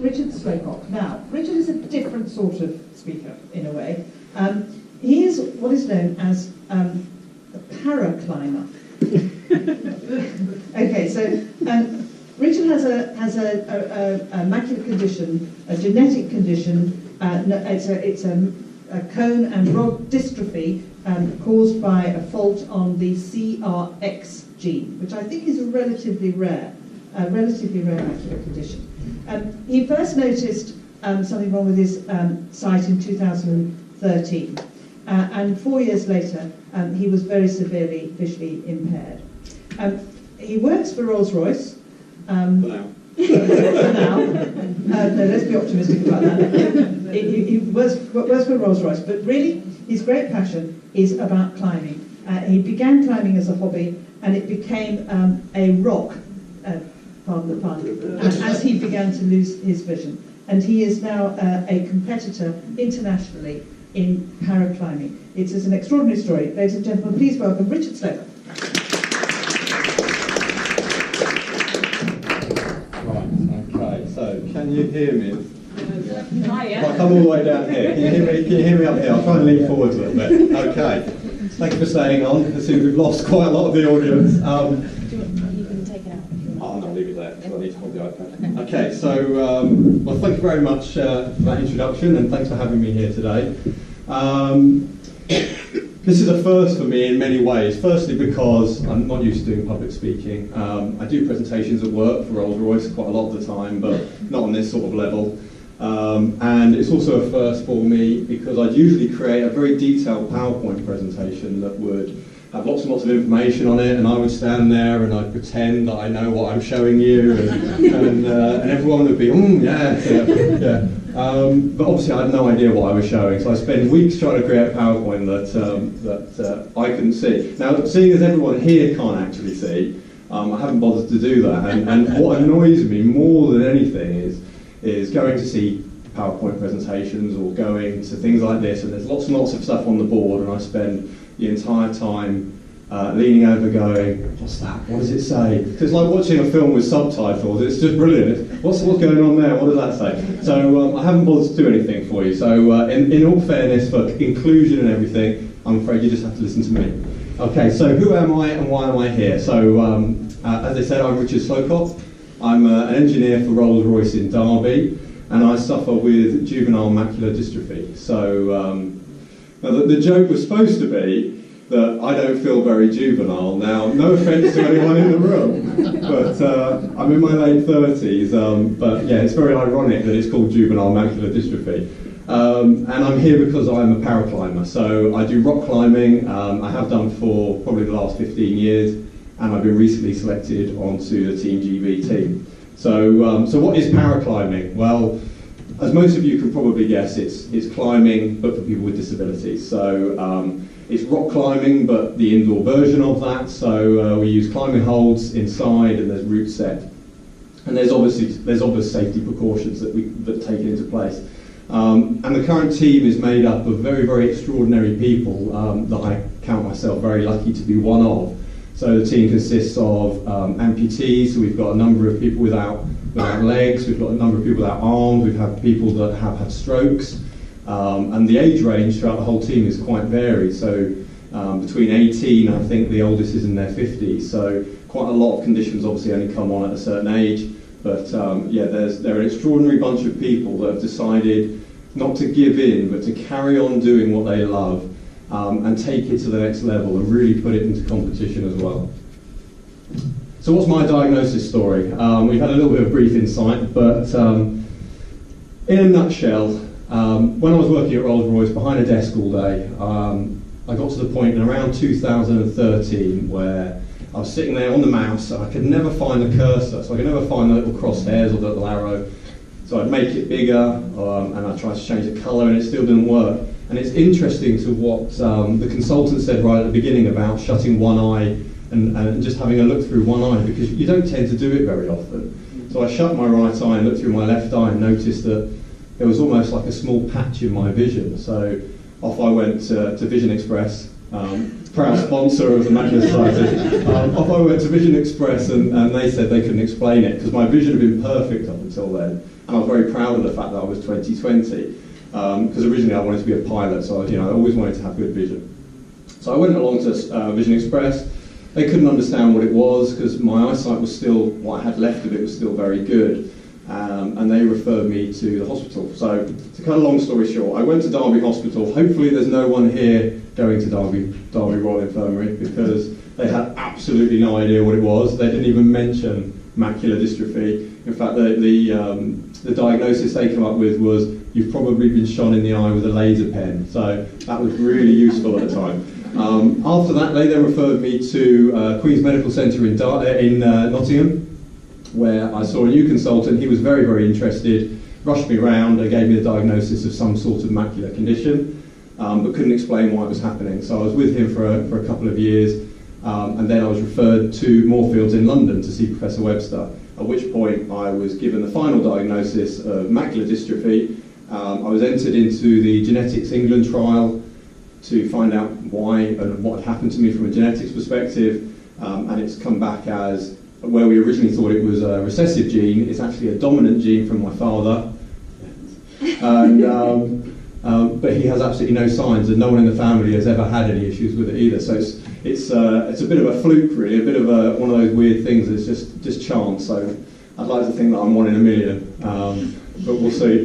Richard Slocock. Now, Richard is a different sort of speaker, in a way. He is what is known as a paraclimber. Okay, so Richard has a macular condition, a genetic condition. It's a cone and rod dystrophy caused by a fault on the CRX gene, which I think is a relatively rare macular condition. He first noticed something wrong with his sight in 2013, and 4 years later he was very severely visually impaired. He works for Rolls-Royce. For now. No, let's be optimistic about that. He works for Rolls-Royce, but really his great passion is about climbing. He began climbing as a hobby, and it became a rock, pardon the pun, as he began to lose his vision. And he is now a competitor internationally in paraclimbing. It is an extraordinary story. Ladies and gentlemen, please welcome Richard Slocock. Can you hear me? Hiya. If I come all the way down here, can you hear me up here? I'll try and lean forward a little bit. Okay. Thank you for staying on. I see we've lost quite a lot of the audience. You can take it out. Oh, no, leave it there, because I need to hold the iPad. Okay, so, well, thank you very much for that introduction, and thanks for having me here today. This is a first for me in many ways. Firstly, because I'm not used to doing public speaking. I do presentations at work for Rolls-Royce quite a lot of the time, but not on this sort of level. And it's also a first for me because I'd usually create a very detailed PowerPoint presentation that would have lots and lots of information on it, and I would stand there and I'd pretend that I know what I'm showing you, and everyone would be, yeah. But obviously I had no idea what I was showing, so I spent weeks trying to create a PowerPoint that I couldn't see. Now, seeing as everyone here can't actually see, I haven't bothered to do that, and what annoys me more than anything is going to see PowerPoint presentations or going to things like this, and there's lots and lots of stuff on the board, and I spend the entire time leaning over going, what's that? What does it say? Because it's like watching a film with subtitles. It's just brilliant. What's going on there? What does that say? So I haven't bothered to do anything for you. So in all fairness, for inclusion and everything, I'm afraid you just have to listen to me. Okay, so who am I and why am I here? So as I said, I'm Richard Slocock. I'm an engineer for Rolls-Royce in Derby, and I suffer with juvenile macular dystrophy. So now the joke was supposed to be that I don't feel very juvenile. Now, no offence to anyone in the room, but I'm in my late 30s, but yeah, it's very ironic that it's called juvenile macular dystrophy. And I'm here because I'm a paraclimber. So I do rock climbing. I have done for probably the last 15 years, and I've been recently selected onto the Team GB team. So what is paraclimbing? Well, as most of you can probably guess, it's climbing, but for people with disabilities. So it's rock climbing, but the indoor version of that. So we use climbing holds inside, and there's route set, and there's obvious safety precautions that take it into place. And the current team is made up of very, very extraordinary people that I count myself very lucky to be one of. So the team consists of amputees. So we've got a number of people without legs. We've got a number of people without arms. We've had people that have had strokes. And the age range throughout the whole team is quite varied. So between 18, I think the oldest is in their 50s. So quite a lot of conditions obviously only come on at a certain age. But yeah, they're an extraordinary bunch of people that have decided not to give in, but to carry on doing what they love and take it to the next level and really put it into competition as well. So what's my diagnosis story? We've had a little bit of brief insight, but in a nutshell, when I was working at Rolls-Royce behind a desk all day, I got to the point in around 2013 where I was sitting there on the mouse and I could never find the cursor, so I could never find the little crosshairs or the little arrow. So I'd make it bigger and I tried to change the colour and it still didn't work. And it's interesting to what the consultant said right at the beginning about shutting one eye and just having a look through one eye, because you don't tend to do it very often. So I shut my right eye and looked through my left eye and noticed that there was almost like a small patch in my vision. So off I went to Vision Express, proud sponsor of the Macular Society. Off I went to Vision Express and they said they couldn't explain it because my vision had been perfect up until then. and I was very proud of the fact that I was 20/20, because originally I wanted to be a pilot, so I always wanted to have good vision. So I went along to Vision Express. They couldn't understand what it was because my eyesight was still, what I had left of it was still very good. And they referred me to the hospital. So to cut a long story short, I went to Derby Hospital. Hopefully there's no one here going to Derby Royal Infirmary, because they had absolutely no idea what it was. They didn't even mention macular dystrophy. In fact, the diagnosis they came up with was, you've probably been shone in the eye with a laser pen. So that was really useful at the time. After that, they then referred me to Queen's Medical Centre in Nottingham, where I saw a new consultant. He was very, very interested, rushed me around and gave me the diagnosis of some sort of macular condition, but couldn't explain why it was happening. So I was with him for a couple of years, and then I was referred to Moorfields in London to see Professor Webster, at which point I was given the final diagnosis of macular dystrophy. I was entered into the Genetics England trial to find out why and what happened to me from a genetics perspective, and it's come back as, where we originally thought it was a recessive gene, it's actually a dominant gene from my father, and, but he has absolutely no signs, and no one in the family has ever had any issues with it either. So it's a bit of a fluke, really, a bit of one of those weird things that's just chance. So I'd like to think that I'm one in a million, but we'll see.